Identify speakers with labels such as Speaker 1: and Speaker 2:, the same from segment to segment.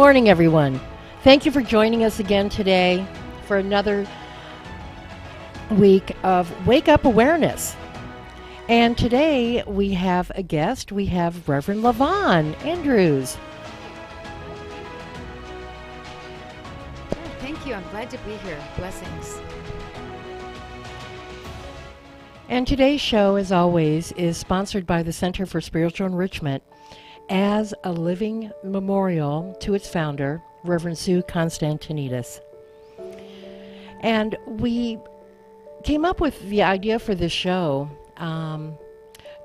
Speaker 1: morning, everyone. Thank you for joining us again today for another week of Wake Up Awareness. And today we have a guest. We have Reverend LaVon Andrews.
Speaker 2: Thank you. I'm glad to be here. Blessings.
Speaker 1: And today's show, as always, is sponsored by the Center for Spiritual Enrichment as a living memorial to its founder, Reverend Sue Constantinidis. And we came up with the idea for this show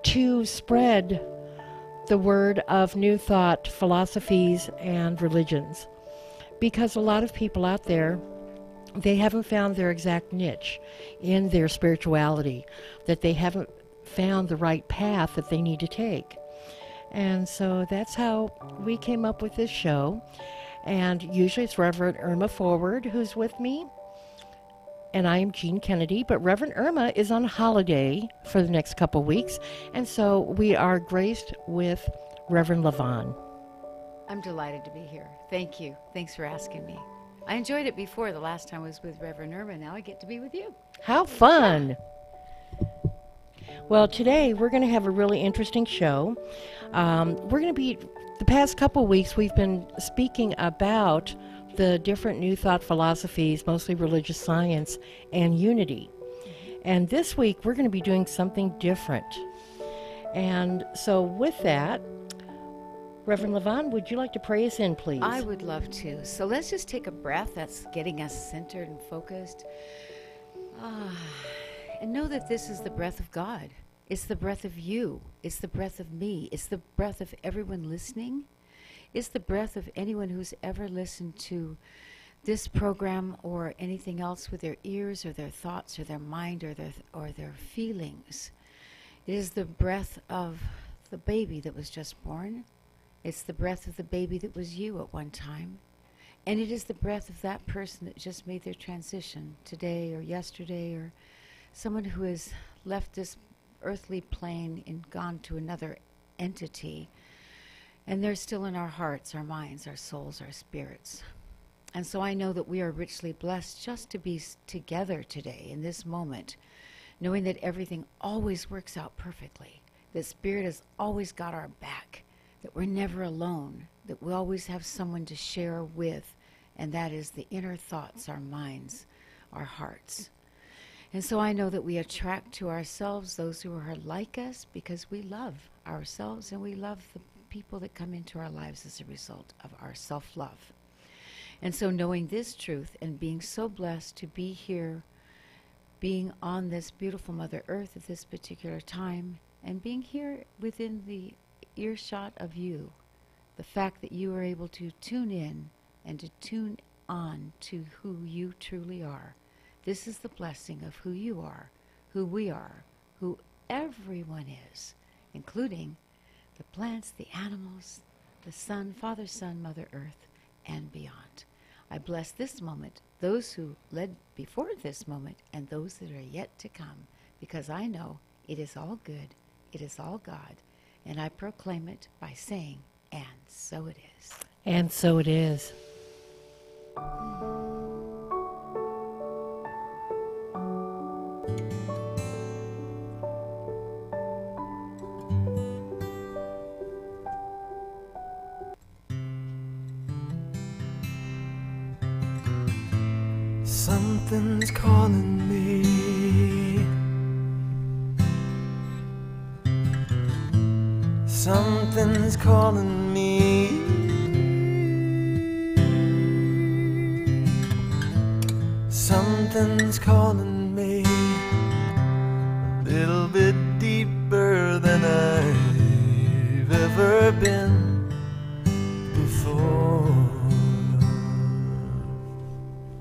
Speaker 1: to spread the word of new thought, philosophies, and religions. Because a lot of people out there, they haven't found their exact niche in their spirituality, that they haven't found the right path that they need to take. And so that's how we came up with this show. And usually it's Reverend Irma Forward who's with me. And I am Jean Kennedy, but Reverend Irma is on holiday for the next couple weeks. And so we are graced with Reverend LaVon.
Speaker 2: I'm delighted to be here. Thank you. Thanks for asking me. I enjoyed it before. The last time I was with Reverend Irma. Now I get to be with you.
Speaker 1: How fun! Well, today we're going to have a really interesting show. We're going to be, the past couple weeks, we've been speaking about the different New Thought philosophies, mostly religious science, and unity. And this week, we're going to be doing something different. And so with that, Reverend LaVon, would you like to pray us in, please?
Speaker 2: I would love to. So let's just take a breath. That's getting us centered and focused. And know that this is the breath of God. It's the breath of you. It's the breath of me. It's the breath of everyone listening. It's the breath of anyone who's ever listened to this program or anything else with their ears or their thoughts or their mind or their feelings. It is the breath of the baby that was just born. It's the breath of the baby that was you at one time. And it is the breath of that person that just made their transition today or yesterday, or someone who has left this earthly plane and gone to another entity. And they're still in our hearts, our minds, our souls, our spirits. And so I know that we are richly blessed just to be together today in this moment, knowing that everything always works out perfectly, that Spirit has always got our back, that we're never alone, that we always have someone to share with, and that is the inner thoughts, our minds, our hearts. And so I know that we attract to ourselves those who are like us because we love ourselves and we love the people that come into our lives as a result of our self-love. And so knowing this truth and being so blessed to be here, being on this beautiful Mother Earth at this particular time, and being here within the earshot of you, the fact that you are able to tune in and to tune on to who you truly are. This is the blessing of who you are, who we are, who everyone is, including the plants, the animals, the sun, Father, Son, Mother Earth, and beyond. I bless this moment, those who led before this moment, and those that are yet to come, because I know it is all good, it is all God, and I proclaim it by saying, and so it is.
Speaker 1: And so it is.
Speaker 3: Something's calling me. Something's calling me. Something's calling me a little bit deeper than I've ever been before.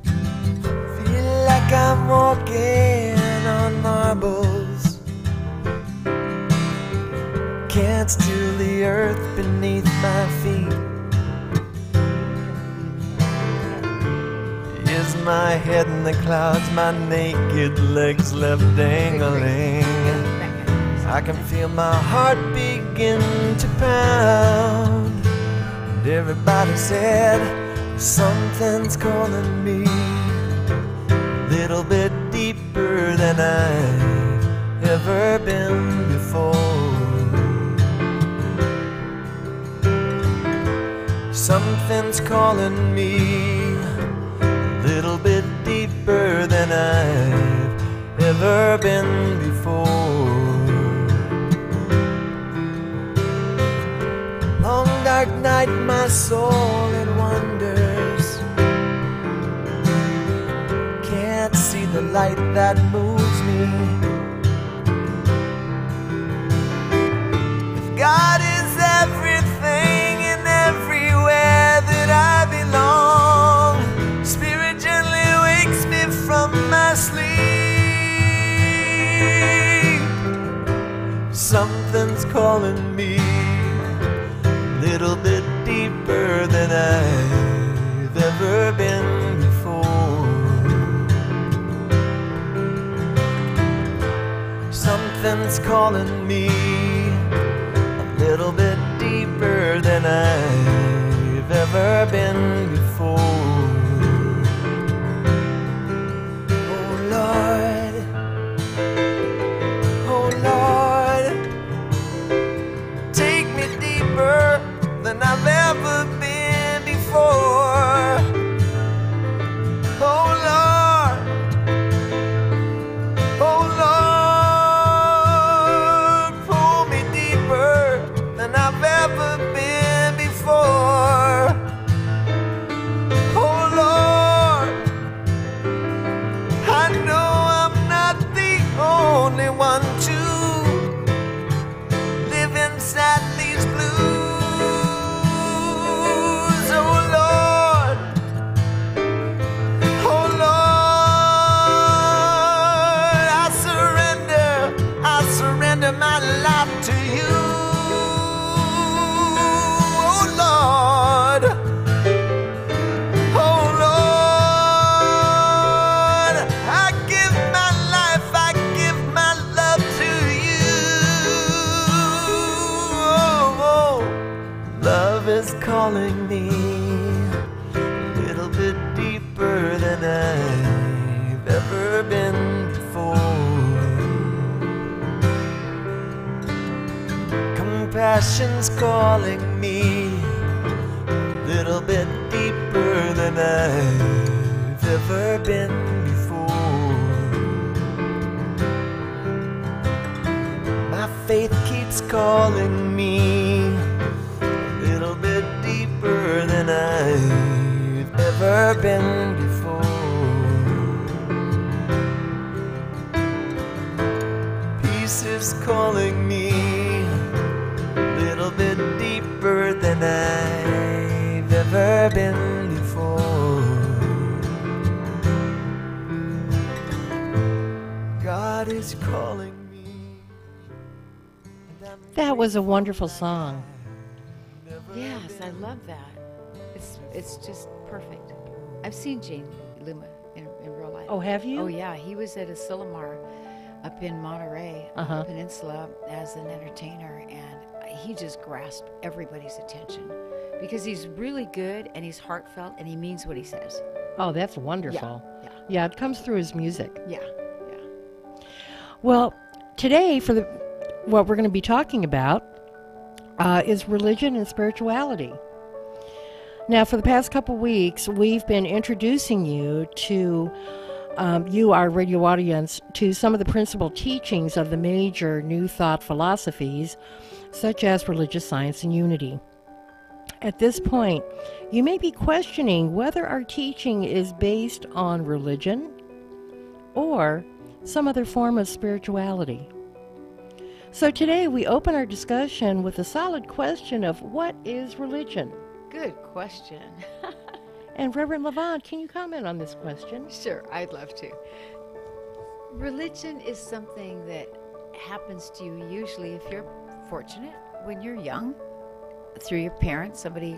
Speaker 3: Feel like I'm walking on marbles. Can't steal the earth beneath my feet. Is my head in the clouds, my naked legs left dangling. I can feel my heart begin to pound. And everybody said, something's calling me a little bit deeper than I've ever been before. Something's calling me a little bit deeper than I've ever been before. Long dark night, my soul it wanders, can't see the light that moves me. If God is everything and everywhere that I belong, Spirit gently wakes me from my sleep. Something's calling me a little bit deeper than I've ever been before. Something's calling me a little bit deeper than I've ever been before. Oh Lord, oh Lord, take me deeper than I've ever been before. Oh Lord, oh Lord, pull me deeper than I've ever been before. Oh Lord, I know I'm not the only one to live inside these blues. My life to you, oh Lord, oh Lord, I give my life, I give my love to you. Oh, love is calling me a little bit deeper than I've ever been before. Compassion's calling me a little bit deeper than I've ever been before. My faith keeps calling me a little bit deeper than I've ever been before. Peace is calling me a little bit deeper than I've ever been before. God is calling me.
Speaker 1: That was a wonderful song.
Speaker 2: Yes, I love that. It's just perfect. I've seen Gene Luma in real life.
Speaker 1: Oh, have you?
Speaker 2: Oh, yeah. He was at a Silmar up in Monterey Peninsula as an entertainer, and he just grasped everybody's attention because he's really good and he's heartfelt and he means what he says.
Speaker 1: Oh, that's wonderful.
Speaker 2: Yeah.
Speaker 1: Yeah, it comes through his music.
Speaker 2: Yeah.
Speaker 1: Well, today what we're going to be talking about is religion and spirituality. Now, for the past couple weeks, we've been introducing you to you, our radio audience, to some of the principal teachings of the major New Thought philosophies, such as religious science and unity. At this point, you may be questioning whether our teaching is based on religion or some other form of spirituality. So today we open our discussion with a solid question of what is religion?
Speaker 2: Good question.
Speaker 1: And Reverend Levon, can you comment on this question?
Speaker 2: Sure, I'd love to. Religion is something that happens to you usually, if you're fortunate, when you're young. Through your parents, somebody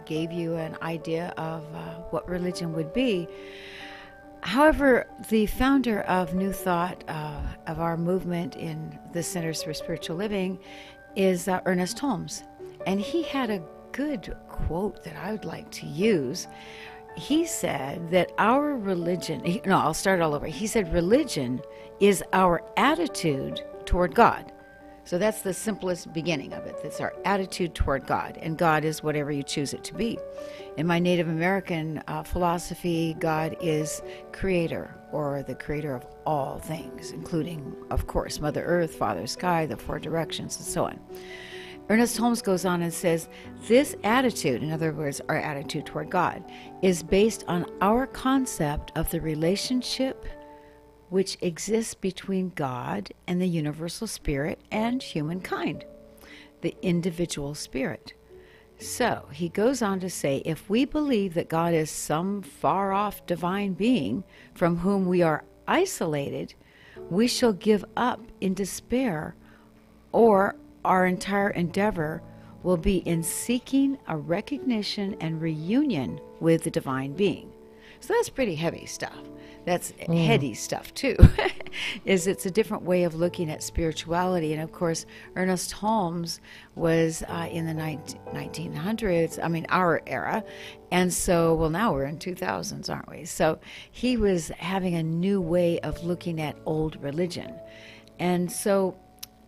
Speaker 2: gave you an idea of what religion would be. However, the founder of New Thought, of our movement in the Centers for Spiritual Living, is Ernest Holmes. And he had a good quote that I would like to use. He said that our religion, I'll start all over. He said religion is our attitude toward God. So that's the simplest beginning of it. That's our attitude toward God. And God is whatever you choose it to be. In my Native American philosophy, God is creator, or the creator of all things, including, of course, Mother Earth, Father Sky, the four directions, and so on. Ernest Holmes goes on and says, this attitude, in other words, our attitude toward God, is based on our concept of the relationship which exists between God and the universal spirit and humankind, the individual spirit. So he goes on to say, if we believe that God is some far-off divine being from whom we are isolated, we shall give up in despair, or our entire endeavor will be in seeking a recognition and reunion with the divine being. So that's pretty heavy stuff. That's heady stuff too. It's a different way of looking at spirituality. And of course, Ernest Holmes was in the 1900s, our era. And so, well, now we're in 2000s, aren't we? So he was having a new way of looking at old religion. And so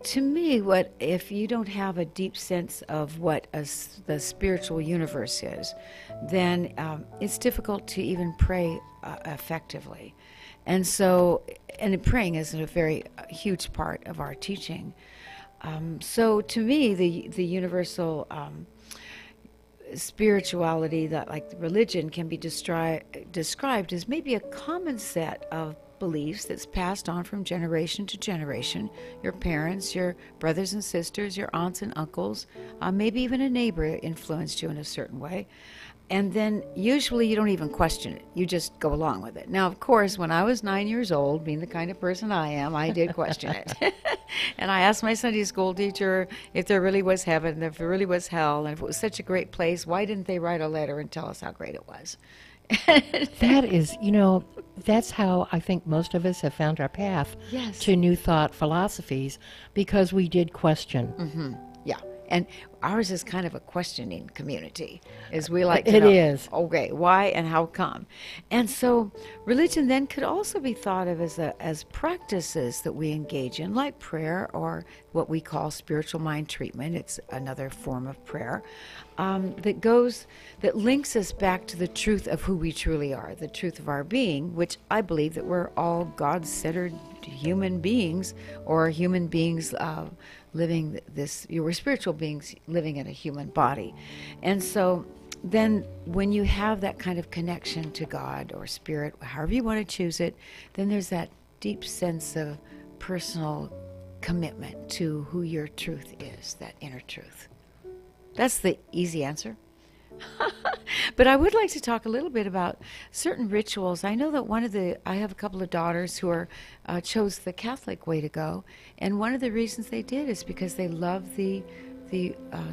Speaker 2: to me, if you don't have a deep sense of what the spiritual universe is, then it's difficult to even pray effectively. And so, praying is a very huge part of our teaching. So to me, the universal spirituality, that like religion, can be described as maybe a common set of beliefs that's passed on from generation to generation. Your parents, your brothers and sisters, your aunts and uncles, maybe even a neighbor influenced you in a certain way. And then usually you don't even question it. You just go along with it. Now, of course, when I was 9 years old, being the kind of person I am, I did question it. And I asked my Sunday school teacher if there really was heaven, if there really was hell, and if it was such a great place, why didn't they write a letter and tell us how great it was?
Speaker 1: That is, that's how I think most of us have found our path to New Thought philosophies, because we did question.
Speaker 2: Mm-hmm. Yeah. And ours is kind of a questioning community, as we like to know.
Speaker 1: It is.
Speaker 2: Okay, why and how come? And so religion then could also be thought of as practices that we engage in, like prayer, or what we call spiritual mind treatment. It's another form of prayer that links us back to the truth of who we truly are, the truth of our being, which I believe that we're all God-centered human beings, or human beings living this, you were spiritual beings living in a human body. And so then when you have that kind of connection to God or spirit, however you want to choose it, then there's that deep sense of personal commitment to who your truth is, that inner truth. That's the easy answer. But I would like to talk a little bit about certain rituals. I know that I have a couple of daughters who chose the Catholic way to go, and one of the reasons they did is because they love the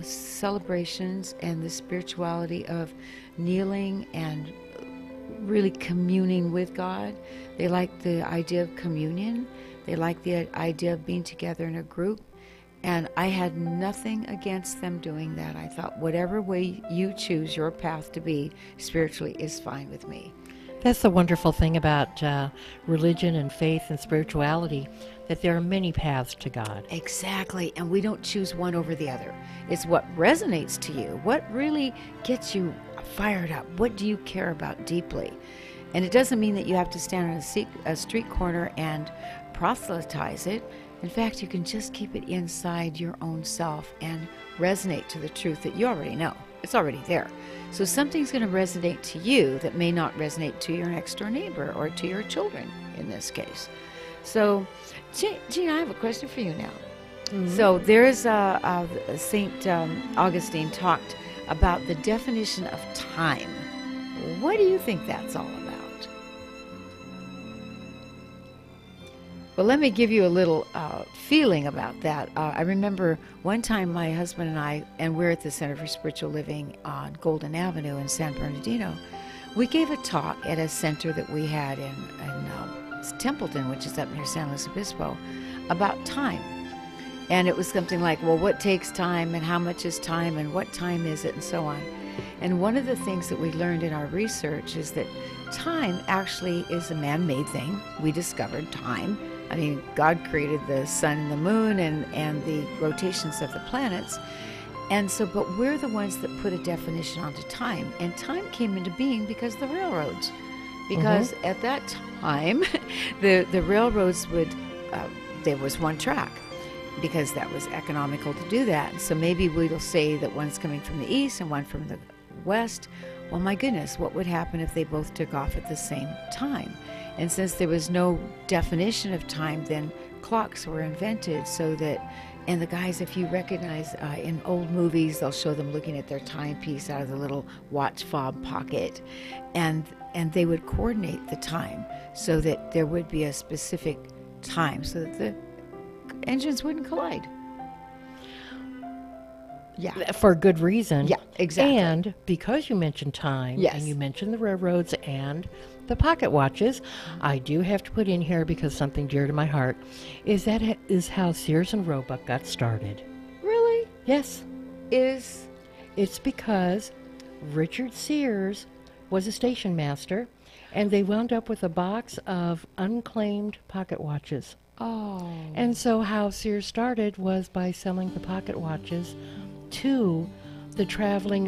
Speaker 2: celebrations and the spirituality of kneeling and really communing with God. They like the idea of communion. They like the idea of being together in a group. And I had nothing against them doing that. I thought whatever way you choose your path to be spiritually is fine with me.
Speaker 1: That's the wonderful thing about religion and faith and spirituality, that there are many paths to God.
Speaker 2: Exactly, and we don't choose one over the other. It's what resonates to you, what really gets you fired up, what do you care about deeply. And it doesn't mean that you have to stand on a street corner and proselytize it. In fact, you can just keep it inside your own self and resonate to the truth that you already know. It's already there. So something's going to resonate to you that may not resonate to your next door neighbor or to your children in this case. So, Jean, I have a question for you now. Mm-hmm. So there's St. Augustine talked about the definition of time. What do you think that's all about? Well, let me give you a little feeling about that. I remember one time my husband and I, and we're at the Center for Spiritual Living on Golden Avenue in San Bernardino, we gave a talk at a center that we had in Templeton, which is up near San Luis Obispo, about time. And it was something like, well, what takes time and how much is time and what time is it and so on. And one of the things that we learned in our research is that time actually is a man-made thing. We discovered time. I mean, God created the sun and the moon and the rotations of the planets. And so, but we're the ones that put a definition onto time. And time came into being because of the railroads. Because at that time, the railroads would, there was one track, because that was economical to do that. So maybe we'll say that one's coming from the east and one from the west. Well, my goodness, what would happen if they both took off at the same time? And since there was no definition of time, then clocks were invented so that, and the guys, if you recognize in old movies, they'll show them looking at their timepiece out of the little watch fob pocket, and they would coordinate the time so that there would be a specific time so that the engines wouldn't collide. Yeah.
Speaker 1: For good reason.
Speaker 2: Yeah, exactly.
Speaker 1: And because you mentioned time,
Speaker 2: yes,
Speaker 1: and you mentioned the railroads and the pocket watches, I do have to put in here, because something dear to my heart, is how Sears and Roebuck got started.
Speaker 2: Really?
Speaker 1: Yes. It's because Richard Sears was a station master, and they wound up with a box of unclaimed pocket watches.
Speaker 2: Oh.
Speaker 1: And so how Sears started was by selling the pocket watches to the traveling,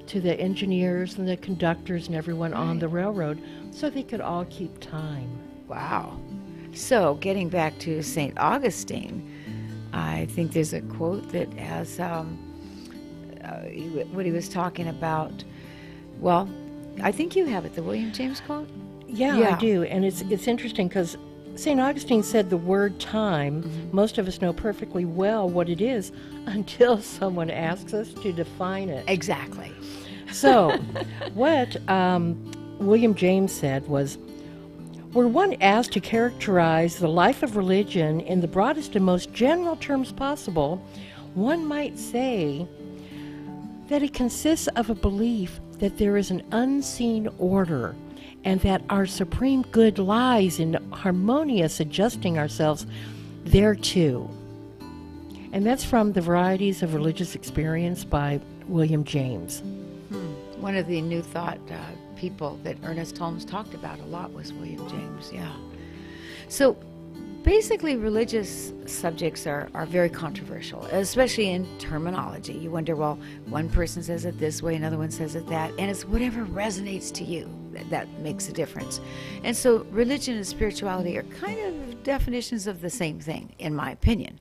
Speaker 1: to the engineers and the conductors and everyone on the railroad, so they could all keep time.
Speaker 2: Wow. So getting back to St. Augustine, I think there's a quote that has what he was talking about. Well, I think you have it, the William James quote?
Speaker 1: Yeah. I do. And it's interesting because St. Augustine said the word time, most of us know perfectly well what it is until someone asks us to define it.
Speaker 2: Exactly.
Speaker 1: So what William James said was, were one asked to characterize the life of religion in the broadest and most general terms possible, one might say that it consists of a belief that there is an unseen order and that our supreme good lies in harmonious adjusting ourselves thereto. And that's from The Varieties of Religious Experience by William James.
Speaker 2: One of the New Thought people that Ernest Holmes talked about a lot was William James, yeah. So basically religious subjects are very controversial, especially in terminology. You wonder, well, one person says it this way, another one says it that, and it's whatever resonates to you that makes a difference. And so religion and spirituality are kind of definitions of the same thing, in my opinion.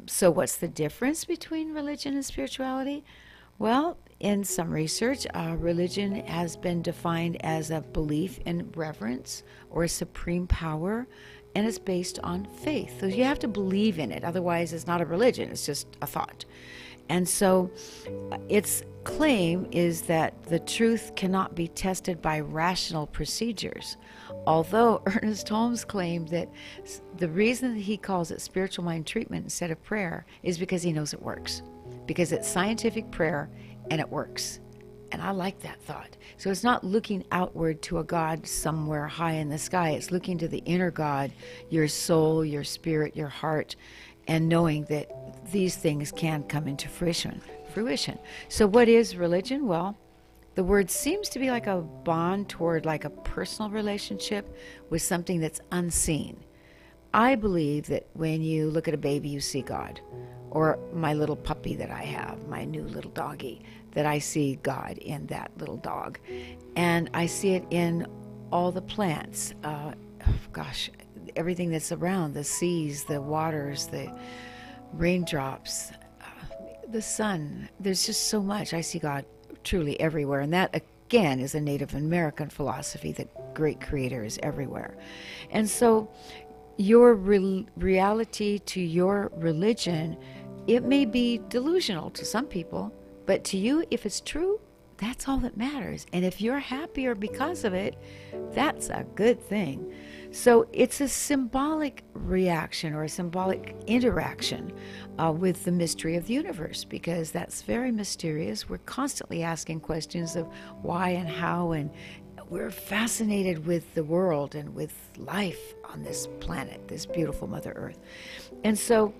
Speaker 2: So what's the difference between religion and spirituality? Well, in some research, religion has been defined as a belief in reverence or a supreme power, and it's based on faith. So you have to believe in it, otherwise it's not a religion, it's just a thought. And so its claim is that the truth cannot be tested by rational procedures. Although Ernest Holmes claimed that the reason that he calls it spiritual mind treatment instead of prayer is because he knows it works. Because it's scientific prayer and it works. And I like that thought. So it's not looking outward to a God somewhere high in the sky. It's looking to the inner God, your soul, your spirit, your heart, and knowing that these things can come into fruition. So what is religion? Well, the word seems to be like a bond toward like a personal relationship with something that's unseen. I believe that when you look at a baby, you see God. Or my little puppy that I have, my new little doggy, that I see God in that little dog. And I see it in all the plants. Everything that's around, the seas, the waters, the raindrops, the sun. There's just so much. I see God truly everywhere. And that, again, is a Native American philosophy that great creator is everywhere. And so your reality to your religion, it may be delusional to some people, but to you, if it's true, that's all that matters. And if you're happier because of it, that's a good thing. So it's a symbolic reaction or a symbolic interaction with the mystery of the universe, because that's very mysterious. We're constantly asking questions of why and how and we're fascinated with the world and with life on this planet, this beautiful Mother Earth. And so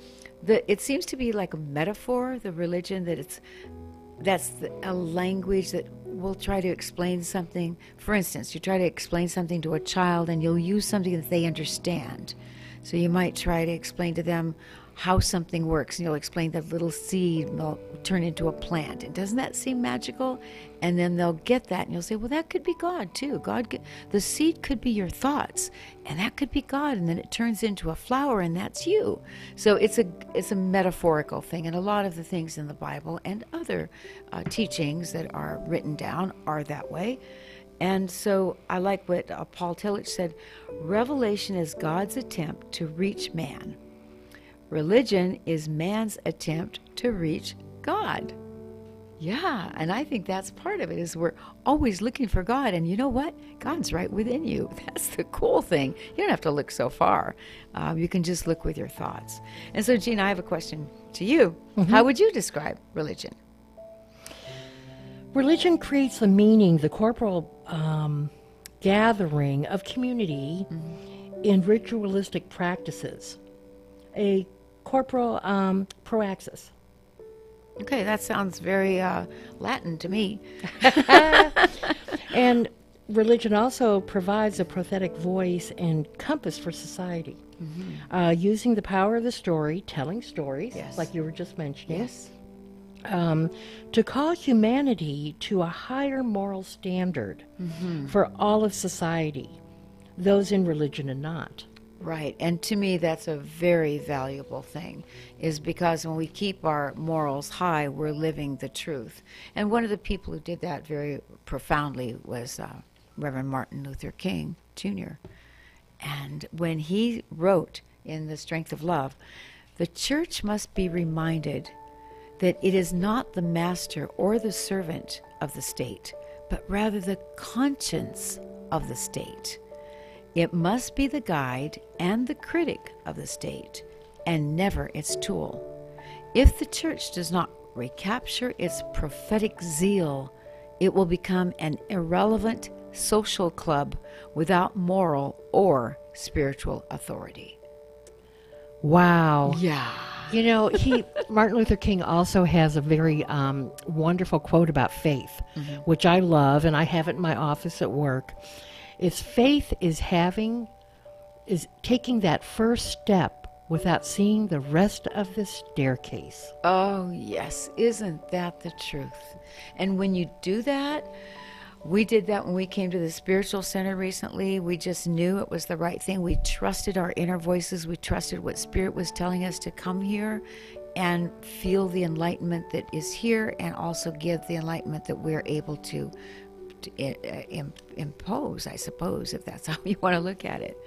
Speaker 2: it seems to be like a metaphor, the religion, that's a language that will try to explain something. For instance, you try to explain something to a child and you'll use something that they understand. So you might try to explain to them how something works, and you'll explain that little seed will turn into a plant. And doesn't that seem magical? And then they'll get that, and you'll say, well, that could be God too. The seed could be your thoughts, and that could be God, and then it turns into a flower, and that's you. So it's a metaphorical thing, and a lot of the things in the Bible and other teachings that are written down are that way. And so I like what Paul Tillich said, revelation is God's attempt to reach man. Religion is man's attempt to reach God. Yeah, and I think that's part of it, is we're always looking for God. And you know what? God's right within you. That's the cool thing. You don't have to look so far. You can just look with your thoughts. And so, Gina, I have a question to you. Mm-hmm. How would you describe religion?
Speaker 1: Religion creates the meaning, the corporal gathering of community in ritualistic practices. A corporal proaxis.
Speaker 2: Okay, that sounds very Latin to me.
Speaker 1: And religion also provides a prophetic voice and compass for society, using the power of the story, telling stories,
Speaker 2: yes,
Speaker 1: like you were just mentioning,
Speaker 2: yes,
Speaker 1: to call humanity to a higher moral standard for all of society, those in religion and not.
Speaker 2: Right, and to me that's a very valuable thing, is because when we keep our morals high, we're living the truth. And one of the people who did that very profoundly was Reverend Martin Luther King, Jr. And when he wrote in The Strength of Love, the church must be reminded that it is not the master or the servant of the state, but rather the conscience of the state. It must be the guide and the critic of the state, and never its tool. If the church does not recapture its prophetic zeal, it will become an irrelevant social club without moral or spiritual authority.
Speaker 1: Wow.
Speaker 2: Yeah.
Speaker 1: You know, Martin Luther King also has a very wonderful quote about faith, which I love, and I have it in my office at work. It's faith is taking that first step without seeing the rest of the staircase.
Speaker 2: Oh, yes. Isn't that the truth? And when you do that, we did that when we came to the spiritual center recently. We just knew it was the right thing. We trusted our inner voices. We trusted what Spirit was telling us to come here and feel the enlightenment that is here, and also give the enlightenment that we're able to impose, I suppose, if that's how you want to look at it.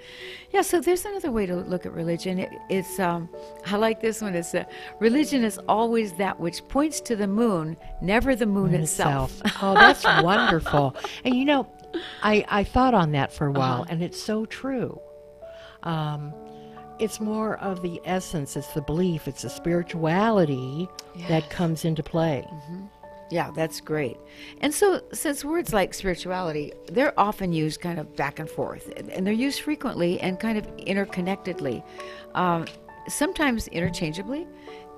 Speaker 2: Yeah, so there's another way to look at religion. It's I like this one. It's religion is always that which points to the moon, never the moon itself.
Speaker 1: Oh, that's wonderful. And you know, I thought on that for a while, and it's so true. It's more of the essence, it's the belief, it's the spirituality that comes into play.
Speaker 2: Yeah, that's great. And so, since words like spirituality, they're often used kind of back and forth, and they're used frequently and kind of interconnectedly, sometimes interchangeably.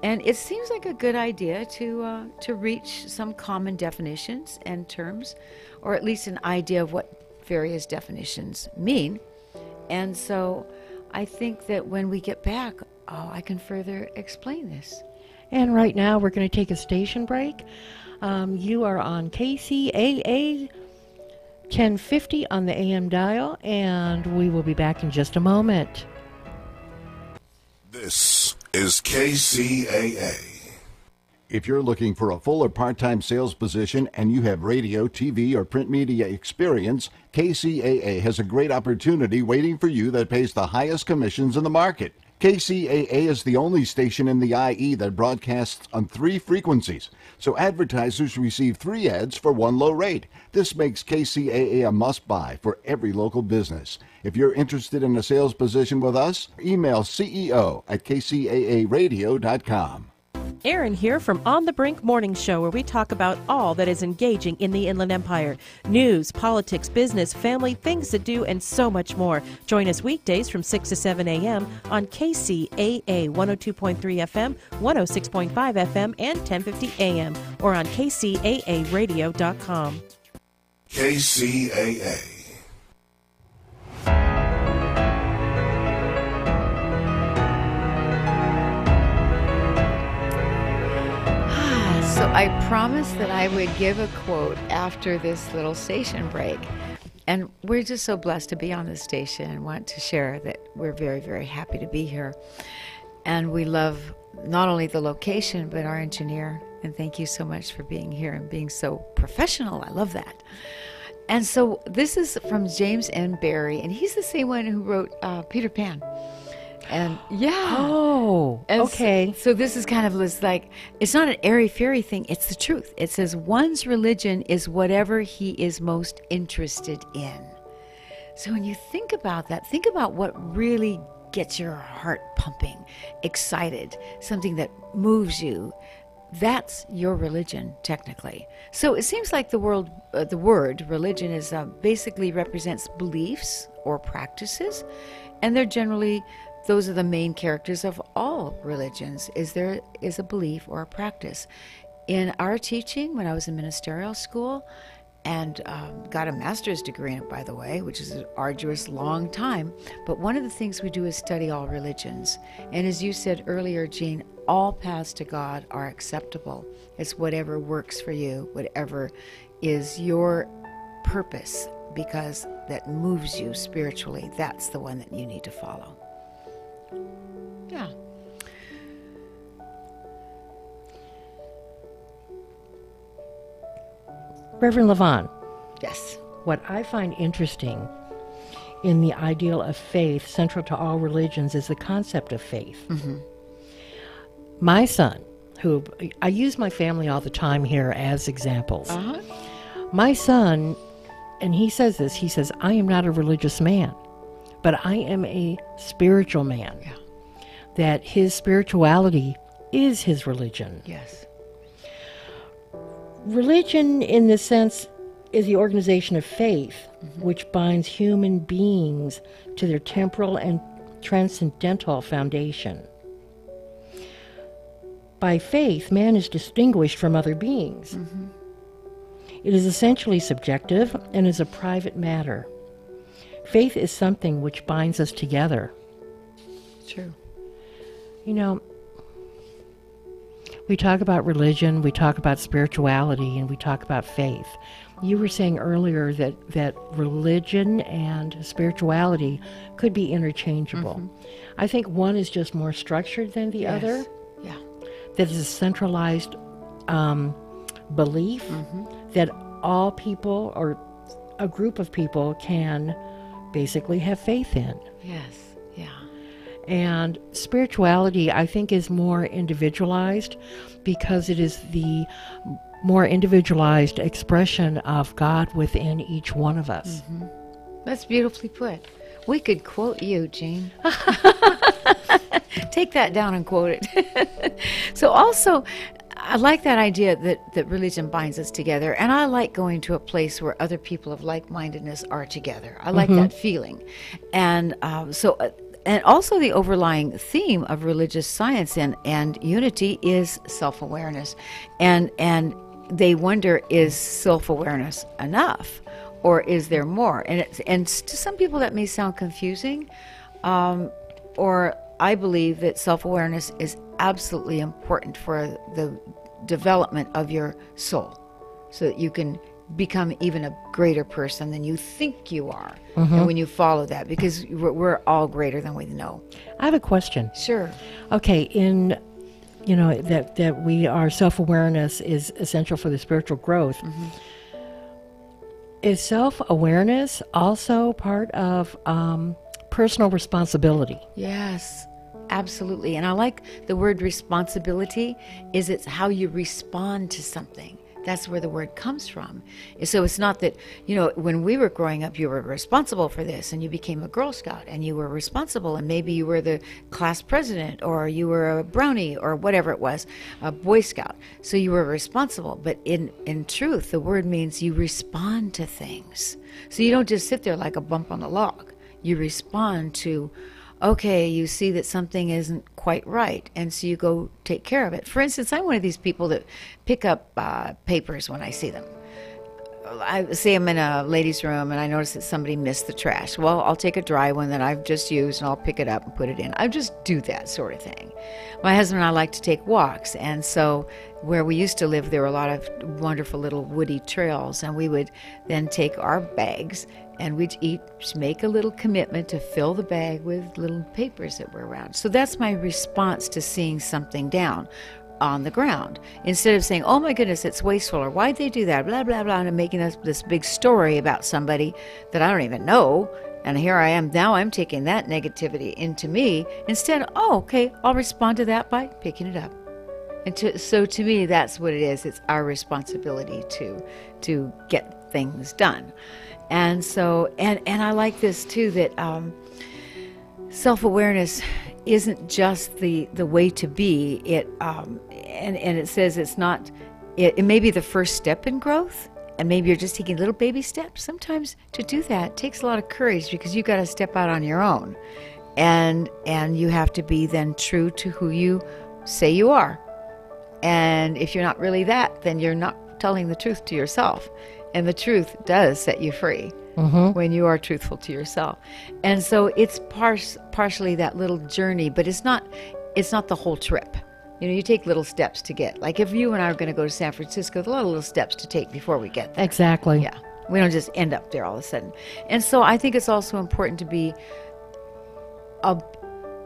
Speaker 2: And it seems like a good idea to reach some common definitions and terms, or at least an idea of what various definitions mean. And so, I think that when we get back, I can further explain this.
Speaker 1: And right now, we're going to take a station break. You are on KCAA 1050 on the AM dial, and we will be back in just a moment.
Speaker 4: This is KCAA.
Speaker 5: If you're looking for a full or part-time sales position and you have radio, TV, or print media experience, KCAA has a great opportunity waiting for you that pays the highest commissions in the market. KCAA is the only station in the IE that broadcasts on 3 frequencies, so advertisers receive 3 ads for 1 low rate. This makes KCAA a must-buy for every local business. If you're interested in a sales position with us, email CEO@kcaaradio.com.
Speaker 6: Erin here from On the Brink Morning Show, where we talk about all that is engaging in the Inland Empire. News, politics, business, family, things to do, and so much more. Join us weekdays from 6 to 7 a.m. on KCAA 102.3 FM, 106.5 FM, and 1050 a.m. or on KCAAradio.com.
Speaker 4: KCAA.
Speaker 2: So I promised that I would give a quote after this little station break. And we're just so blessed to be on this station and want to share that we're very, very happy to be here. And we love not only the location, but our engineer. And thank you so much for being here and being so professional. I love that. And so this is from James N. Barrie, and he's the same one who wrote Peter Pan. And yeah.
Speaker 1: Oh,
Speaker 2: And
Speaker 1: okay.
Speaker 2: So this is kind of this, like, it's not an airy-fairy thing, it's the truth. It says one's religion is whatever he is most interested in. So when you think about that, think about what really gets your heart pumping, excited, something that moves you. That's your religion, technically. So it seems like the word religion is basically represents beliefs or practices, and they're generally, those are the main characters of all religions. There is a belief or a practice. In our teaching, when I was in ministerial school, and got a master's degree in it, by the way, which is an arduous, long time, but one of the things we do is study all religions. And as you said earlier, Jean, all paths to God are acceptable. It's whatever works for you, whatever is your purpose, because that moves you spiritually. That's the one that you need to follow. Yeah.
Speaker 1: Reverend Levon,
Speaker 2: Yes.
Speaker 1: what I find interesting in the ideal of faith, central to all religions, is the concept of faith.
Speaker 2: Mm-hmm.
Speaker 1: My son, who I use my family all the time here as examples.
Speaker 2: Uh-huh.
Speaker 1: My son, and he says this, he says, I am not a religious man, but I am a spiritual man.
Speaker 2: Yeah.
Speaker 1: That his spirituality is his religion.
Speaker 2: Yes.
Speaker 1: Religion, in this sense, is the organization of faith, which binds human beings to their temporal and transcendental foundation. By faith, man is distinguished from other beings.
Speaker 2: Mm-hmm.
Speaker 1: It is essentially subjective and is a private matter. Faith is something which binds us together.
Speaker 2: True.
Speaker 1: You know, we talk about religion, we talk about spirituality, and we talk about faith. You were saying earlier that religion and spirituality could be interchangeable.
Speaker 2: Mm-hmm.
Speaker 1: I think one is just more structured than the other.
Speaker 2: Yeah.
Speaker 1: That is a centralized belief that all people or a group of people can basically have faith in.
Speaker 2: Yes. Yeah.
Speaker 1: And spirituality, I think, is more individualized because it is the more individualized expression of God within each one of us.
Speaker 2: Mm-hmm. That's beautifully put. We could quote you, Jean. Take that down and quote it. So also, I like that idea that religion binds us together, and I like going to a place where other people of like-mindedness are together. I like that feeling. And and also the overlying theme of religious science and unity is self-awareness. And they wonder, is self-awareness enough, or is there more? And to some people that may sound confusing, or I believe that self-awareness is absolutely important for the development of your soul, so that you can become even a greater person than you think you are. And when you follow that, because we're all greater than we know.
Speaker 1: I have a question.
Speaker 2: Sure.
Speaker 1: Okay, that we are self-awareness is essential for the spiritual growth. Is self-awareness also part of personal responsibility?
Speaker 2: Yes, absolutely. And I like the word responsibility. It's how you respond to something. That's where the word comes from. So it's not that, when we were growing up, you were responsible for this and you became a Girl Scout and you were responsible and maybe you were the class president or you were a Brownie or whatever it was, a Boy Scout. So you were responsible. But in truth, the word means you respond to things. So you don't just sit there like a bump on a log. You respond to, okay, you see that something isn't quite right, and so you go take care of it. For instance, I'm one of these people that pick up papers when I see them. I see them in a ladies' room, and I notice that somebody missed the trash. Well, I'll take a dry one that I've just used, and I'll pick it up and put it in. I just do that sort of thing. My husband and I like to take walks, and so where we used to live, there were a lot of wonderful little woody trails, and we would then take our bags and we'd each make a little commitment to fill the bag with little papers that were around. So that's my response to seeing something down on the ground. Instead of saying, oh my goodness, it's wasteful, or why'd they do that, blah, blah, blah, and making this big story about somebody that I don't even know, and here I am, now I'm taking that negativity into me. Instead, okay, I'll respond to that by picking it up. And so to me, that's what it is. It's our responsibility to get things done. And so, and I like this too, that self-awareness isn't just the way to be. And it says it's not. It may be the first step in growth, and maybe you're just taking little baby steps. Sometimes to do that takes a lot of courage because you've got to step out on your own, and you have to be then true to who you say you are. And if you're not really that, then you're not telling the truth to yourself. And the truth does set you free when you are truthful to yourself. And so it's partially that little journey, but it's not the whole trip. You take little steps to get. Like if you and I are going to go to San Francisco, there's a lot of little steps to take before we get there.
Speaker 1: Exactly.
Speaker 2: Yeah. We don't just end up there all of a sudden. And so I think it's also important to be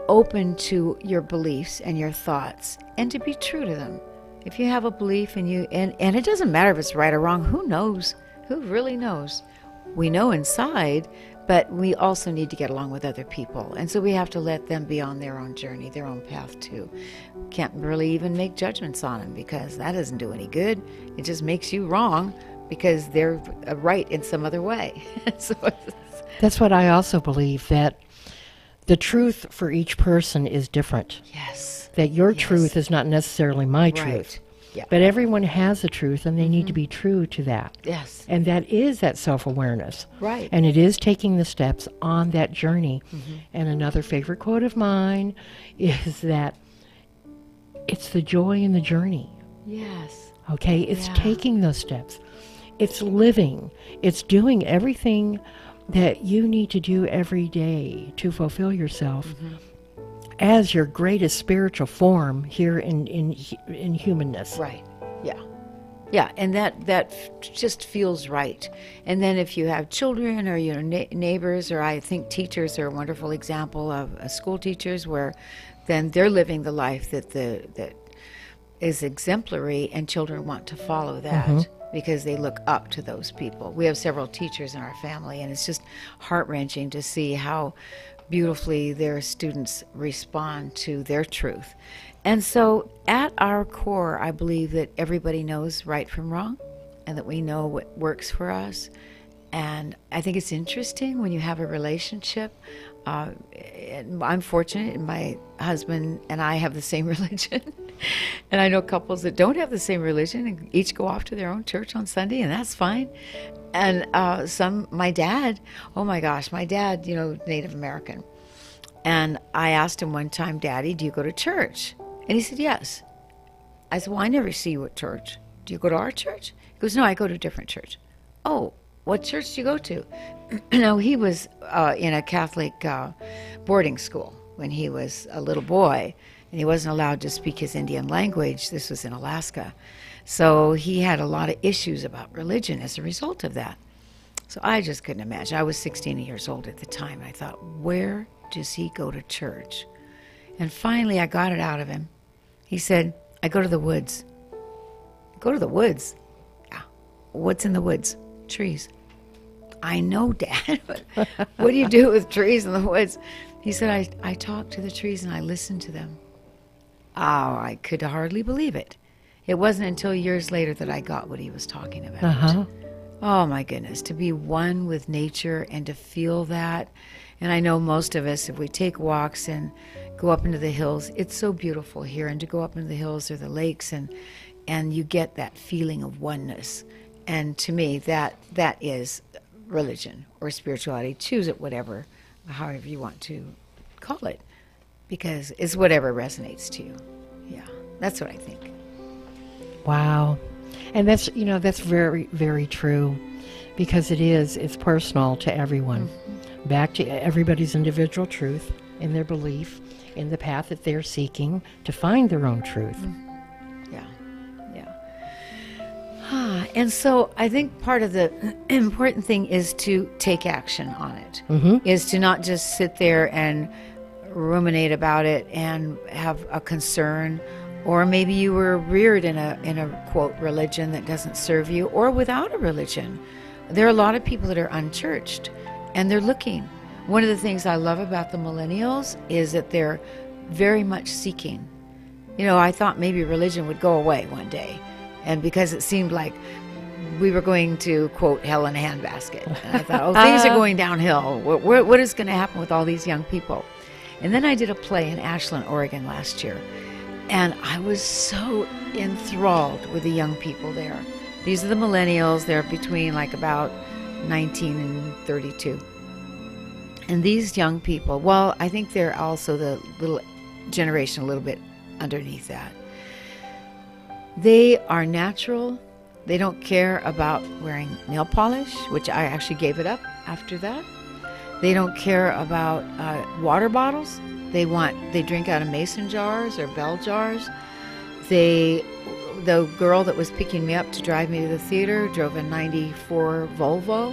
Speaker 2: open to your beliefs and your thoughts and to be true to them. If you have a belief and it doesn't matter if it's right or wrong, who knows? Who really knows? We know inside, but we also need to get along with other people. And so we have to let them be on their own journey, their own path too. Can't really even make judgments on them because that doesn't do any good. It just makes you wrong because they're right in some other way. So
Speaker 1: that's what I also believe, that the truth for each person is different.
Speaker 2: Yes.
Speaker 1: That your truth is not necessarily my truth.
Speaker 2: Yeah.
Speaker 1: But everyone has a truth, and they need to be true to that.
Speaker 2: Yes.
Speaker 1: And that is that self-awareness.
Speaker 2: Right.
Speaker 1: And it is taking the steps on that journey. And another favorite quote of mine is that it's the joy in the journey.
Speaker 2: Yes.
Speaker 1: Okay? It's taking those steps. It's living. It's doing everything that you need to do every day to fulfill yourself as your greatest spiritual form here in humanness.
Speaker 2: Right. Yeah. Yeah, and that just feels right. And then if you have children or neighbors, or I think teachers are a wonderful example of school teachers, where then they're living the life that is exemplary, and children want to follow that. Because they look up to those people. We have several teachers in our family, and it's just heart-wrenching to see how beautifully their students respond to their truth. And so at our core, I believe that everybody knows right from wrong, and that we know what works for us. And I think it's interesting when you have a relationship. I'm fortunate, my husband and I have the same religion. And I know couples that don't have the same religion and each go off to their own church on Sunday, and that's fine. And my dad, oh my gosh, my dad, Native American. And I asked him one time, Daddy, do you go to church? And he said, yes. I said, well, I never see you at church. Do you go to our church? He goes, no, I go to a different church. Oh, what church do you go to? No, he was in a Catholic boarding school when he was a little boy. And he wasn't allowed to speak his Indian language. This was in Alaska. So he had a lot of issues about religion as a result of that. So I just couldn't imagine. I was 16 years old at the time. I thought, where does he go to church? And finally I got it out of him. He said, I go to the woods. Go to the woods? Yeah. What's in the woods? Trees. I know, Dad, but what do you do with trees in the woods? He said, I talk to the trees and I listen to them. Oh, I could hardly believe it. It wasn't until years later that I got what he was talking about.
Speaker 1: Uh-huh.
Speaker 2: Oh my goodness, to be one with nature and to feel that. And I know most of us, if we take walks and go up into the hills, it's so beautiful here. And to go up into the hills or the lakes, and you get that feeling of oneness. And to me, that is religion or spirituality. Choose it whatever, however you want to call it, because it's whatever resonates to you. Yeah, that's what I think.
Speaker 1: Wow. And that's, that's very, very true, because it's personal to everyone. Mm-hmm. Back to everybody's individual truth in their belief, in the path that they're seeking to find their own truth.
Speaker 2: Mm-hmm. Yeah. And so I think part of the important thing is to take action on it,
Speaker 1: mm-hmm.
Speaker 2: is to not just sit there and ruminate about it and have a concern. Or maybe you were reared in a quote religion that doesn't serve you, or without a religion. There are a lot of people that are unchurched, and they're looking. One of the things I love about the millennials is that they're very much seeking. I thought maybe religion would go away one day, and because it seemed like we were going to quote hell in a handbasket, and I thought, things are going downhill. What is going to happen with all these young people? And then I did a play in Ashland, Oregon last year. And I was so enthralled with the young people there. These are the millennials. They're between like about 19 and 32. And these young people, well, I think they're also the little generation a little bit underneath that. They are natural. They don't care about wearing nail polish, which I actually gave it up after that. They don't care about water bottles. They drink out of mason jars or bell jars. The girl that was picking me up to drive me to the theater drove a 94 Volvo,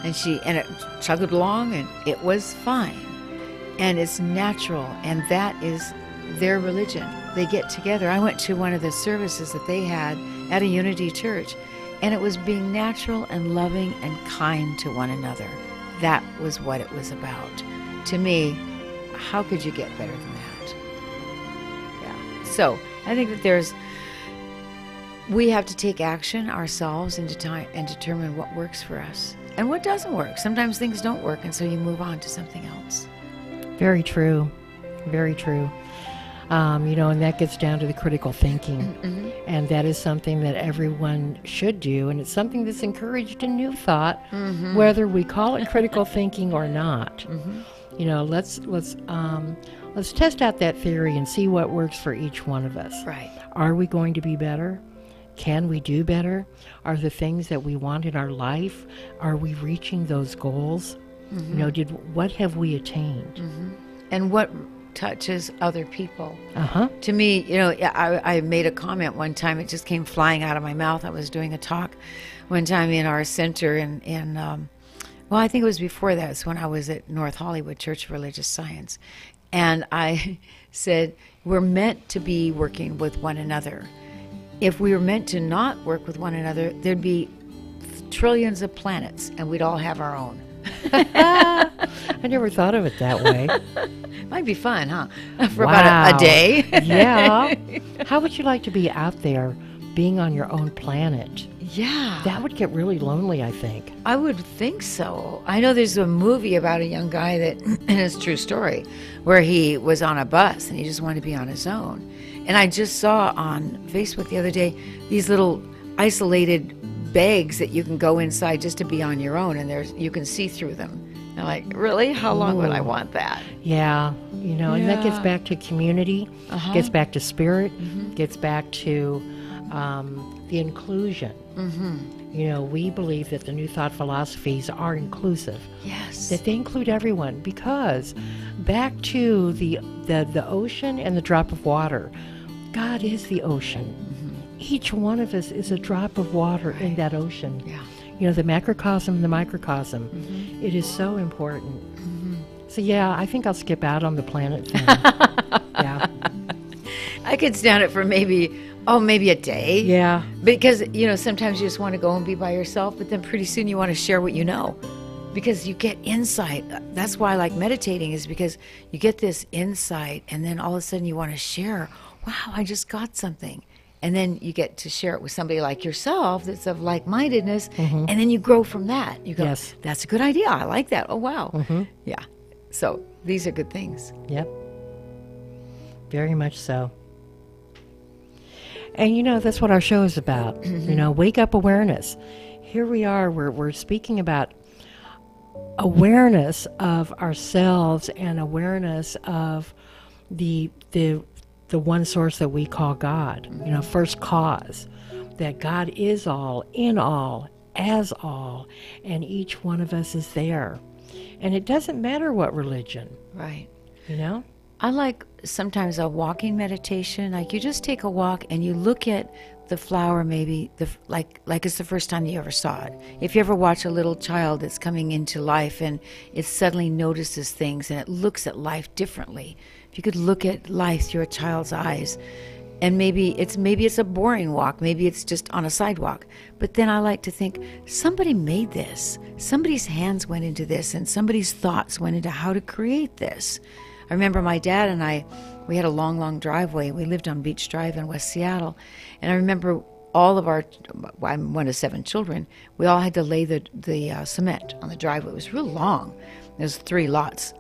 Speaker 2: and it chugged along, and it was fine. And it's natural, and that is their religion. They get together. I went to one of the services that they had at a Unity church, and it was being natural and loving and kind to one another. That was what it was about. To me, how could you get better than that? Yeah. So I think that we have to take action ourselves and determine what works for us and what doesn't work. Sometimes things don't work, and so you move on to something else.
Speaker 1: Very true. Very true. And that gets down to the critical thinking.
Speaker 2: Mm-hmm.
Speaker 1: And that is something that everyone should do. And it's something that's encouraged in New Thought,
Speaker 2: mm-hmm.
Speaker 1: whether we call it critical thinking or not.
Speaker 2: Mm-hmm.
Speaker 1: Let's test out that theory and see what works for each one of us.
Speaker 2: Right.
Speaker 1: Are we going to be better? Can we do better? Are the things that we want in our life, are we reaching those goals?
Speaker 2: Mm-hmm.
Speaker 1: What have we attained?
Speaker 2: Mm-hmm. And what touches other people?
Speaker 1: Uh-huh.
Speaker 2: To me, I made a comment one time. It just came flying out of my mouth. I was doing a talk one time in our center, well, I think it was before that. It's when I was at North Hollywood Church of Religious Science. And I said, we're meant to be working with one another. If we were meant to not work with one another, there'd be trillions of planets, and we'd all have our own.
Speaker 1: I never thought of it that way.
Speaker 2: Might be fun, huh? For about a day.
Speaker 1: Yeah. How would you like to be out there being on your own planet?
Speaker 2: Yeah.
Speaker 1: That would get really lonely, I think.
Speaker 2: I would think so. I know there's a movie about a young guy that, and it's a true story, where he was on a bus and he just wanted to be on his own. And I just saw on Facebook the other day these little isolated bags that you can go inside just to be on your own, and you can see through them. And I'm like, really? How long would I want that?
Speaker 1: Yeah. And that gets back to community, gets back to spirit, gets back to the inclusion.
Speaker 2: Mm-hmm.
Speaker 1: We believe that the New Thought philosophies are inclusive.
Speaker 2: Yes.
Speaker 1: That they include everyone, because back to the ocean and the drop of water, God is the ocean.
Speaker 2: Mm-hmm.
Speaker 1: Each one of us is a drop of water in that ocean.
Speaker 2: Yeah.
Speaker 1: The macrocosm and the microcosm.
Speaker 2: Mm-hmm.
Speaker 1: It is so important.
Speaker 2: Mm-hmm.
Speaker 1: So yeah, I think I'll skip out on the planet thing. Yeah.
Speaker 2: I could stand it for maybe a day.
Speaker 1: Yeah.
Speaker 2: Because, sometimes you just want to go and be by yourself, but then pretty soon you want to share what you know. Because you get insight. That's why I like meditating, is because you get this insight, and then all of a sudden you want to share. Wow, I just got something. And then you get to share it with somebody like yourself that's of like-mindedness, and then you grow from that. You go,
Speaker 1: Yes.
Speaker 2: that's a good idea. I like that. Oh, wow. Yeah. So these are good things.
Speaker 1: Yep. Very much so. And that's what our show is about. Wake up awareness. Here we are, we're speaking about awareness of ourselves and awareness of the one source that we call God, first cause, that God is all, in all, as all, and each one of us is there. And it doesn't matter what religion,
Speaker 2: Right.
Speaker 1: I
Speaker 2: like sometimes a walking meditation. Like you just take a walk and you look at the flower, maybe like it's the first time you ever saw it. If you ever watch a little child that's coming into life and it suddenly notices things and it looks at life differently. If you could look at life through a child's eyes, and maybe it's a boring walk, maybe it's just on a sidewalk. But then I like to think somebody made this. Somebody's hands went into this, and somebody's thoughts went into how to create this. I remember my dad and I, we had a long, long driveway. We lived on Beach Drive in West Seattle. And I remember all of I'm one of 7 children, we all had to lay the cement on the driveway. It was real long. There's 3 lots.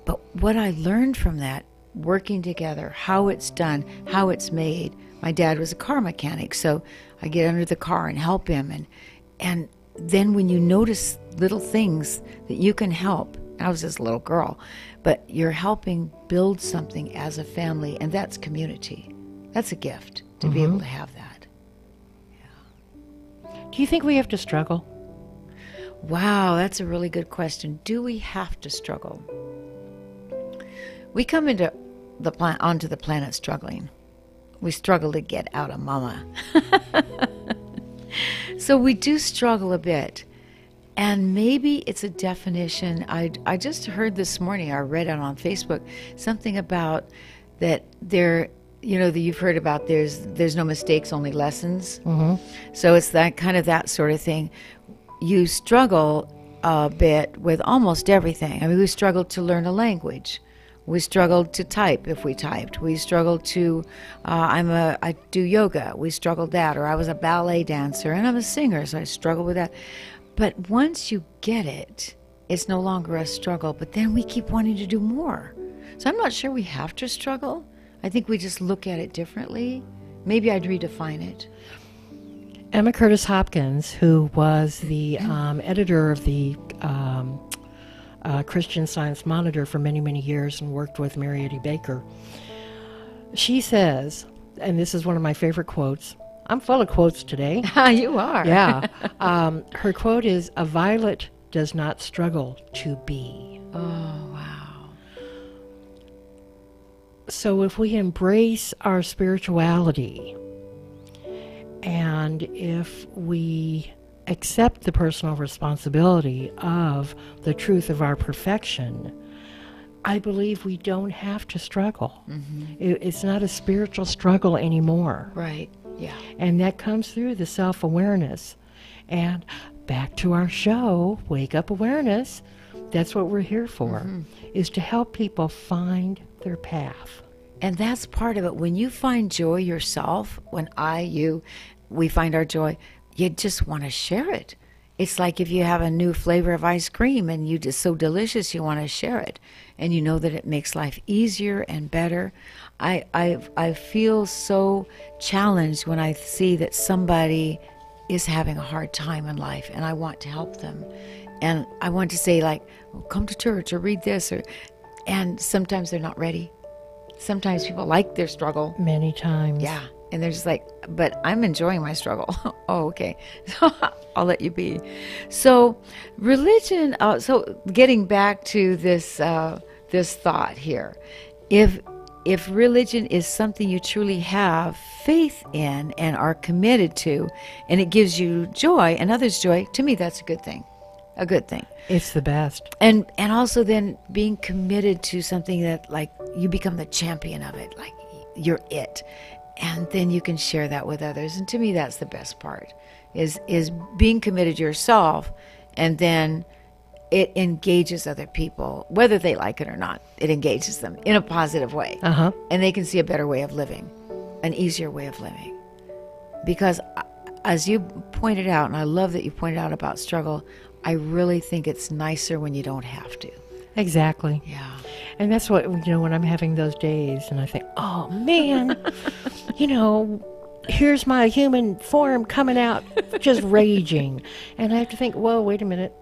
Speaker 2: But what I learned from that, working together, how it's done, how it's made. My dad was a car mechanic, so I get under the car and help him. And then when you notice little things that you can help, I was this little girl, but you're helping build something as a family, and that's community. That's a gift to be able to have that.
Speaker 1: Do you think we have to struggle?
Speaker 2: Wow, that's a really good question. Do we have to struggle? We come onto the planet struggling. We struggle to get out of mama. So we do struggle a bit. And maybe it's a definition. I just heard this morning, I read it on Facebook, something about that there, that you've heard about there's no mistakes, only lessons. So it's that kind of that sort of thing. You struggle a bit with almost everything. I mean, we struggled to learn a language. We struggled to type if we typed. We struggled to, I do yoga. We struggled that. Or I was a ballet dancer and I'm a singer, so I struggled with that. But once you get it, it's no longer a struggle. But then we keep wanting to do more. So I'm not sure we have to struggle. I think we just look at it differently. Maybe I'd redefine it.
Speaker 1: Emma Curtis Hopkins, who was the editor of the Christian Science Monitor for many, many years and worked with Mary Eddy Baker, she says, and this is one of my favorite quotes. I'm full of quotes today.
Speaker 2: You are.
Speaker 1: Yeah. Her quote is, "A violet does not struggle to be."
Speaker 2: Oh, wow.
Speaker 1: So if we embrace our spirituality and if we accept the personal responsibility of the truth of our perfection, I believe we don't have to struggle. It's not a spiritual struggle anymore.
Speaker 2: Right. Yeah.
Speaker 1: And that comes through the self-awareness. And back to our show, Wake Up Awareness, that's what we're here for, is to help people find their path.
Speaker 2: And that's part of it. When you find joy yourself, when we find our joy, you just want to share it. It's like if you have a new flavor of ice cream and you just so delicious, you want to share it. And you know that it makes life easier and better. I feel so challenged when I see that somebody is having a hard time in life and I want to help them. And I want to say, like, well, come to church or read this, and sometimes they're not ready. Sometimes people like their struggle.
Speaker 1: Many times.
Speaker 2: Yeah. And they're just like, but I'm enjoying my struggle. Oh, okay. So I'll let you be. So religion, so getting back to this thought here, if religion is something you truly have faith in and are committed to, and it gives you joy and others joy, to me that's a good thing. A good thing.
Speaker 1: It's the best.
Speaker 2: And also then being committed to something that, like, you become the champion of it, like you're it. And then you can share that with others. And to me, that's the best part, is being committed to yourself, and then it engages other people, whether they like it or not. It engages them in a positive way. And they can see a better way of living, an easier way of living. because as you pointed out, and I love that you pointed out about struggle, I really think it's nicer when you don't have to.
Speaker 1: Exactly.
Speaker 2: Yeah.
Speaker 1: And that's what, when I'm having those days and I think, oh man, here's my human form coming out just raging. And I have to think, whoa, wait a minute.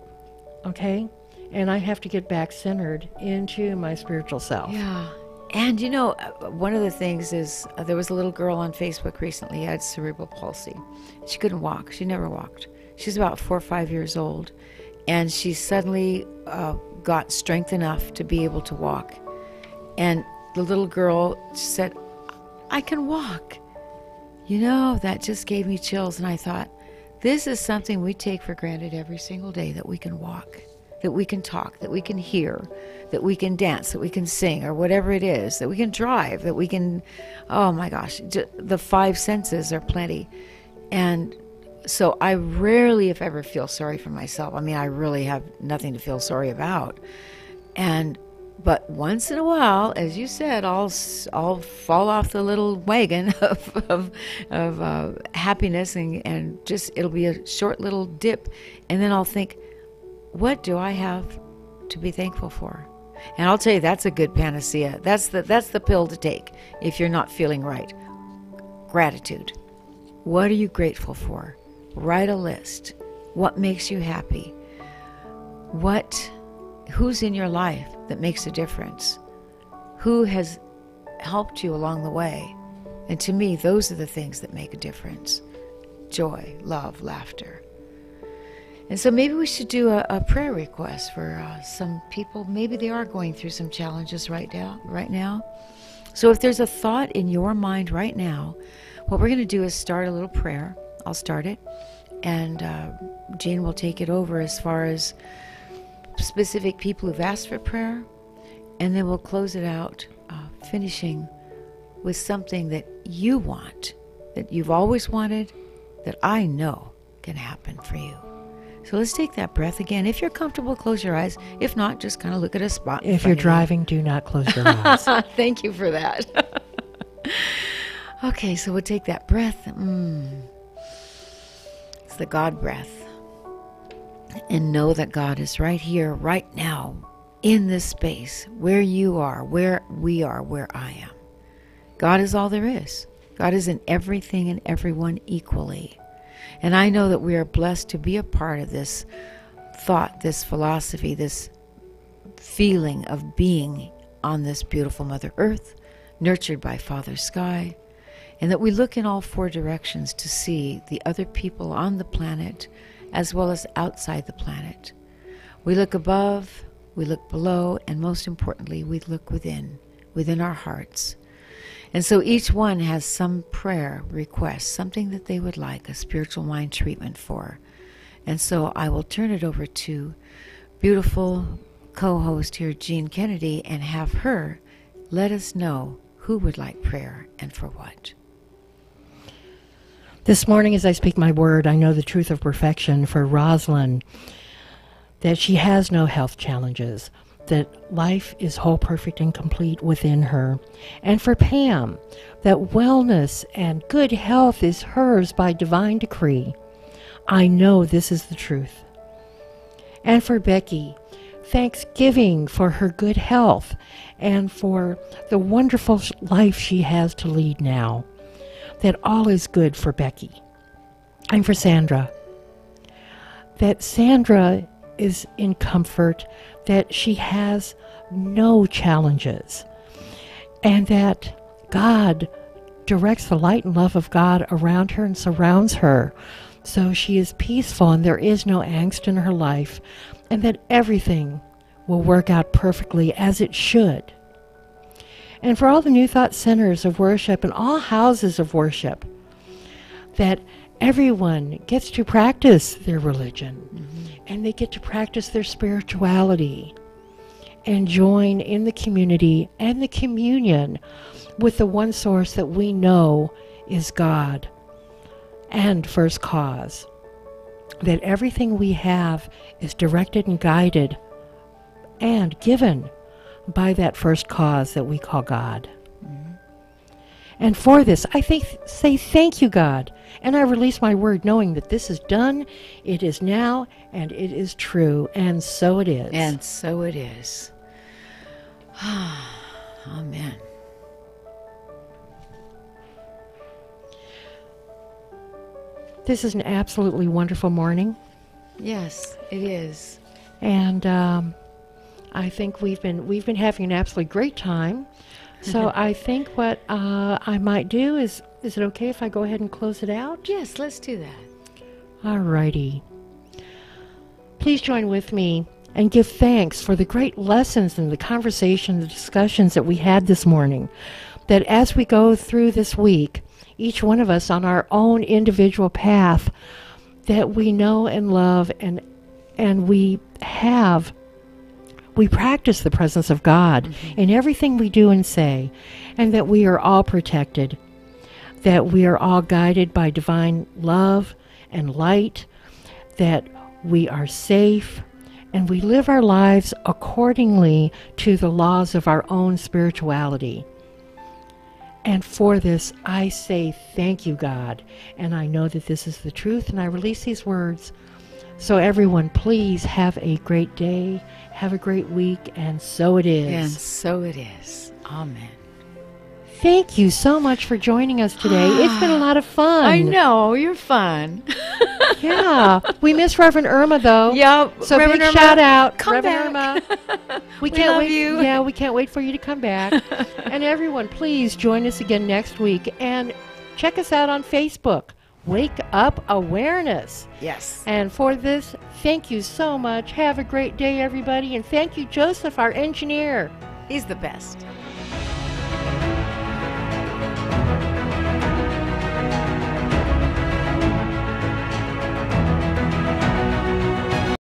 Speaker 1: Okay. And I have to get back centered into my spiritual self.
Speaker 2: Yeah. And one of the things is there was a little girl on Facebook recently who had cerebral palsy. She couldn't walk. She never walked. She's about 4 or 5 years old. And she suddenly got strength enough to be able to walk. And the little girl said, I can walk. That just gave me chills. And I thought, this is something we take for granted every single day, that we can walk, that we can talk, that we can hear, that we can dance, that we can sing, or whatever it is, that we can drive, that we can, oh my gosh, the 5 senses are plenty. And so I rarely, if ever, feel sorry for myself. I mean, I really have nothing to feel sorry about. But once in a while, as you said, I'll fall off the little wagon of happiness, and just, it'll be a short little dip, and then I'll think, what do I have to be thankful for? And I'll tell you, that's a good panacea. That's the pill to take if you're not feeling right. Gratitude. What are you grateful for? Write a list. What makes you happy? Who's in your life that makes a difference? Who has helped you along the way? And to me, those are the things that make a difference. Joy, love, laughter. And so maybe we should do a prayer request for some people. Maybe they are going through some challenges right now. So if there's a thought in your mind right now, what we're going to do is start a little prayer. I'll start it, and Jean will take it over as far as specific people who've asked for prayer, and then we'll close it out, finishing with something that you want, that you've always wanted, that I know can happen for you. So let's take that breath again. If you're comfortable, close your eyes. If not, just kind of look at a spot.
Speaker 1: If you're driving, do not close your eyes.
Speaker 2: Thank you for that. Okay, so we'll take that breath. It's the God breath. And know that God is right here, right now, in this space, where you are, where we are, where I am. God is all there is. God is in everything and everyone equally. And I know that we are blessed to be a part of this thought, this philosophy, this feeling of being on this beautiful Mother Earth, nurtured by Father Sky, and that we look in all 4 directions to see the other people on the planet as well as outside the planet. We look above, we look below, and most importantly, we look within our hearts. And so each one has some prayer request, something that they would like a spiritual mind treatment for. And so I will turn it over to beautiful co-host here, Jean Kennedy, and have her let us know who would like prayer and for what.
Speaker 1: This morning, as I speak my word, I know the truth of perfection for Rosalind, that she has no health challenges, that life is whole, perfect, and complete within her. And for Pam, that wellness and good health is hers by divine decree. I know this is the truth. And for Becky, thanksgiving for her good health and for the wonderful life she has to lead now. That all is good for Becky. And for Sandra, that Sandra is in comfort, that she has no challenges, and that God directs the light and love of God around her and surrounds her, so she is peaceful and there is no angst in her life, and that everything will work out perfectly as it should. And for all the New Thought centers of worship and all houses of worship, that everyone gets to practice their religion, and they get to practice their spirituality and join in the community and the communion with the one source that we know is God and first cause. That everything we have is directed and guided and given by that first cause that we call God. And for this, I say thank you, God. And I release my word knowing that this is done, it is now, and it is true. And so it is.
Speaker 2: And so it is. Amen.
Speaker 1: This is an absolutely wonderful morning.
Speaker 2: Yes, it is.
Speaker 1: And I think we've been having an absolutely great time. So I think what I might do is it okay if I go ahead and close it out?
Speaker 2: Yes, let's do that.
Speaker 1: All righty. Please join with me and give thanks for the great lessons and the conversation, the discussions that we had this morning. That as we go through this week, each one of us on our own individual path, that we know and love and we practice the presence of God in everything we do and say, and that we are all protected, that we are all guided by divine love and light, that we are safe, and we live our lives accordingly to the laws of our own spirituality. And for this, I say thank you, God, and I know that this is the truth, and I release these words. So everyone, please have a great day, have a great week, and so it is.
Speaker 2: And so it is. Amen.
Speaker 1: Thank you so much for joining us today. It's been a lot of fun.
Speaker 2: I know, you're fun.
Speaker 1: Yeah. We miss Reverend Irma, though.
Speaker 2: Yeah.
Speaker 1: So
Speaker 2: Reverend
Speaker 1: big
Speaker 2: Irma,
Speaker 1: shout out,
Speaker 2: come
Speaker 1: Reverend
Speaker 2: back.
Speaker 1: Irma.
Speaker 2: We
Speaker 1: can't
Speaker 2: love
Speaker 1: wait.
Speaker 2: you.
Speaker 1: Yeah, we can't wait for you to come back. And everyone, please join us again next week. And check us out on Facebook. Wake Up Awareness.
Speaker 2: Yes.
Speaker 1: And for this, thank you so much. Have a great day, everybody. And thank you, Joseph, our engineer.
Speaker 2: He's the best.